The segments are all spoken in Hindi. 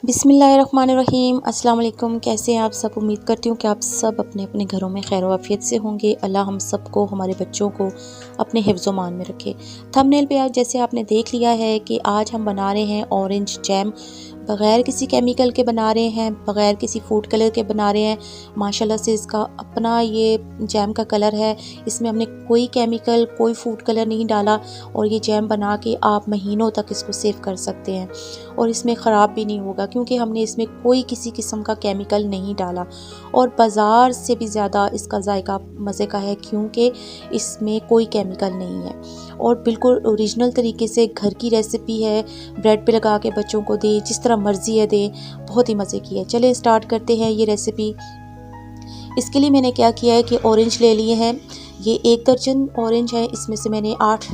बिस्मिल्लाहिर्रहमानिर्रहीम। अस्सलाम वालेकुम। कैसे हैं आप सब? उम्मीद करती हूँ कि आप सब अपने अपने घरों में खैर आफियत से होंगे। अल्लाह हम सबको, हमारे बच्चों को अपने हिफ्ज़ मान में रखे। थंबनेल पे आज जैसे आपने देख लिया है कि आज हम बना रहे हैं ऑरेंज जैम। बग़ैर किसी केमिकल के बना रहे हैं, बग़ैर किसी फूड कलर के बना रहे हैं। माशाल्लाह से इसका अपना ये जैम का कलर है। इसमें हमने कोई केमिकल, कोई फूड कलर नहीं डाला और ये जैम बना के आप महीनों तक इसको सेव कर सकते हैं और इसमें ख़राब भी नहीं होगा क्योंकि हमने इसमें कोई किसी किस्म का केमिकल नहीं डाला। और बाज़ार से भी ज़्यादा इसका जायका मज़े का है क्योंकि इसमें कोई केमिकल नहीं है और बिल्कुल ओरिजिनल तरीके से घर की रेसिपी है। ब्रेड पे लगा के बच्चों को दें, जिस तरह मर्ज़ी है दें, बहुत ही मज़े की है। चलें स्टार्ट करते हैं ये रेसिपी। इसके लिए मैंने क्या किया है कि ऑरेंज ले लिए हैं। ये 1 दर्जन ऑरेंज है, इसमें से मैंने 8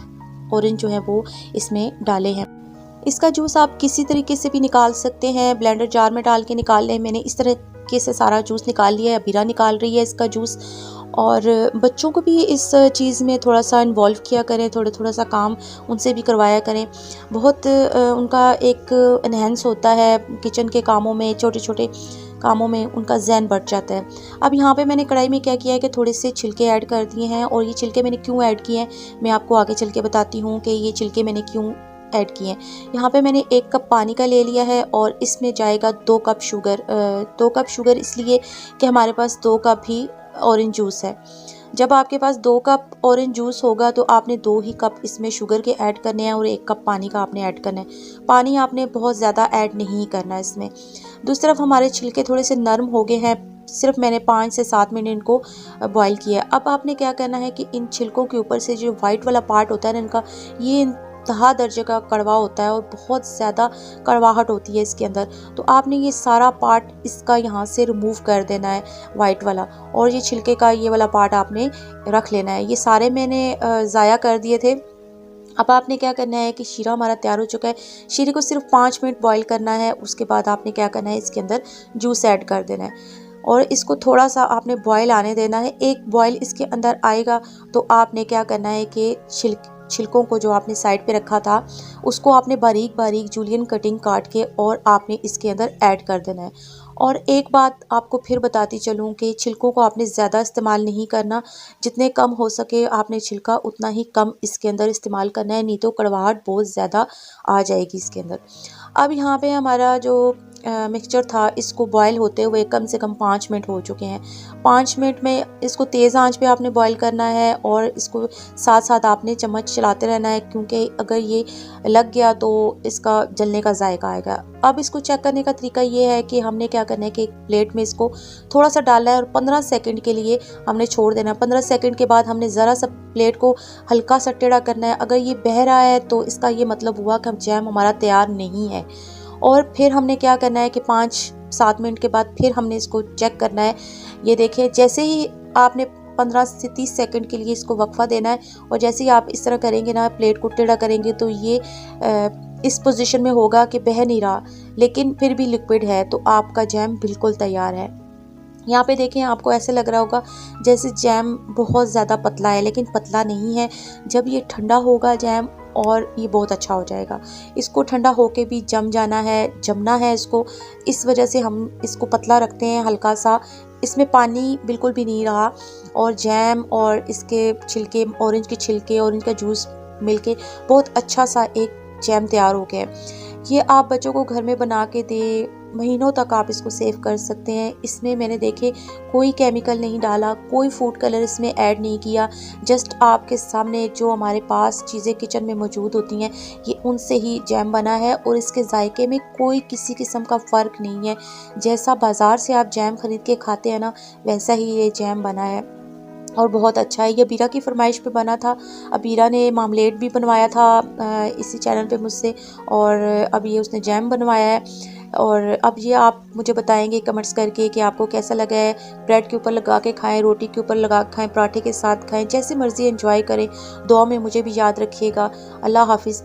ऑरेंज जो है वो इसमें डाले हैं। इसका जूस आप किसी तरीके से भी निकाल सकते हैं, ब्लेंडर जार में डाल के निकाल लें। मैंने इस तरीके से सारा जूस निकाल लिया है। अबीरा निकाल रही है इसका जूस। और बच्चों को भी इस चीज़ में थोड़ा सा इन्वॉल्व किया करें, थोड़ा सा काम उनसे भी करवाया करें। बहुत उनका एक एनहेंस होता है किचन के कामों में, छोटे छोटे कामों में उनका ज़हन बढ़ जाता है। अब यहाँ पे मैंने कढ़ाई में क्या किया है कि थोड़े से छिलके ऐड कर दिए हैं और ये छिलके मैंने क्यों ऐड किए हैं मैं आपको आगे चल के बताती हूँ कि ये छिलके मैंने क्यों ऐड किए हैं। यहाँ पे मैंने 1 कप पानी का ले लिया है और इसमें जाएगा 2 कप शुगर। 2 कप शुगर इसलिए कि हमारे पास 2 कप ही ऑरेंज जूस है। जब आपके पास 2 कप ऑरेंज जूस होगा तो आपने 2 ही कप इसमें शुगर के ऐड करने हैं और 1 कप पानी का आपने ऐड करना है। पानी आपने बहुत ज़्यादा ऐड नहीं करना इसमें। दूसरी तरफ हमारे छिलके थोड़े से नरम हो गए हैं, सिर्फ मैंने 5 से 7 मिनट इनको बॉईल किया है। अब आपने क्या करना है कि इन छिलकों के ऊपर से जो वाइट वाला पार्ट होता है ना इनका, ये इंतहा दर्जे का कड़वा होता है और बहुत ज़्यादा कड़वाहट होती है इसके अंदर। तो आपने ये सारा पार्ट इसका यहाँ से रिमूव कर देना है वाइट वाला, और ये छिलके का ये वाला पार्ट आपने रख लेना है। ये सारे मैंने ज़ाया कर दिए थे। अब आपने क्या करना है कि शीरा हमारा तैयार हो चुका है। शीरे को सिर्फ 5 मिनट बॉईल करना है। उसके बाद आपने क्या करना है, इसके अंदर जूस ऐड कर देना है और इसको थोड़ा सा आपने बॉईल आने देना है। एक बॉईल इसके अंदर आएगा तो आपने क्या करना है कि छिलकों को जो आपने साइड पे रखा था उसको आपने बारीक बारीक जूलियन कटिंग काट के और आपने इसके अंदर ऐड कर देना है। और एक बात आपको फिर बताती चलूँ कि छिलकों को आपने ज़्यादा इस्तेमाल नहीं करना, जितने कम हो सके आपने छिलका उतना ही कम इसके अंदर इस्तेमाल करना है, नहीं तो कड़वाहट बहुत ज़्यादा आ जाएगी इसके अंदर। अब यहाँ पे हमारा जो मिक्सचर था इसको बॉईल होते हुए कम से कम 5 मिनट हो चुके हैं। 5 मिनट में इसको तेज़ आंच पे आपने बॉईल करना है और इसको साथ साथ आपने चम्मच चलाते रहना है क्योंकि अगर ये लग गया तो इसका जलने का जायका आएगा। अब इसको चेक करने का तरीका ये है कि हमने क्या करना है कि एक प्लेट में इसको थोड़ा सा डालना है और 15 सेकंड के लिए हमने छोड़ देना है। 15 सेकंड के बाद हमने ज़रा सा प्लेट को हल्का सा टेढ़ा करना है। अगर ये बह रहा है तो इसका ये मतलब हुआ कि जैम हमारा तैयार नहीं है। और फिर हमने क्या करना है कि 5-7 मिनट के बाद फिर हमने इसको चेक करना है। ये देखिए, जैसे ही आपने 15 से 30 सेकंड के लिए इसको वक्फा देना है और जैसे ही आप इस तरह करेंगे ना, प्लेट को टेढ़ा करेंगे तो ये इस पोजीशन में होगा कि बह नहीं रहा लेकिन फिर भी लिक्विड है, तो आपका जैम बिल्कुल तैयार है। यहाँ पे देखें, आपको ऐसे लग रहा होगा जैसे जैम बहुत ज़्यादा पतला है, लेकिन पतला नहीं है। जब ये ठंडा होगा जैम और ये बहुत अच्छा हो जाएगा। इसको ठंडा होके भी जम जाना है, जमना है इसको। इस वजह से हम इसको पतला रखते हैं हल्का सा। इसमें पानी बिल्कुल भी नहीं रहा और जैम और इसके छिलके, ऑरेंज के छिलके, ऑरेंज का जूस मिलके बहुत अच्छा सा एक जैम तैयार हो गया है। ये आप बच्चों को घर में बना के दें, महीनों तक आप इसको सेव कर सकते हैं। इसमें मैंने देखे कोई केमिकल नहीं डाला, कोई फूड कलर इसमें ऐड नहीं किया। जस्ट आपके सामने जो हमारे पास चीज़ें किचन में मौजूद होती हैं ये उनसे ही जैम बना है और इसके जायके में कोई किसी किस्म का फ़र्क नहीं है। जैसा बाज़ार से आप जैम ख़रीद के खाते हैं ना, वैसा ही ये जैम बना है और बहुत अच्छा है। ये अबीरा की फरमाइश पे बना था। अबीरा ने मामलेट भी बनवाया था इसी चैनल पे मुझसे, और अब ये उसने जैम बनवाया है। और अब ये आप मुझे बताएंगे कमेंट्स करके कि आपको कैसा लगा है। ब्रेड के ऊपर लगा के खाएं, रोटी के ऊपर लगा के खाएं, पराठे के साथ खाएं, जैसे मर्ज़ी एंजॉय करें। दुआ में मुझे भी याद रखिएगा। अल्लाह हाफिज़।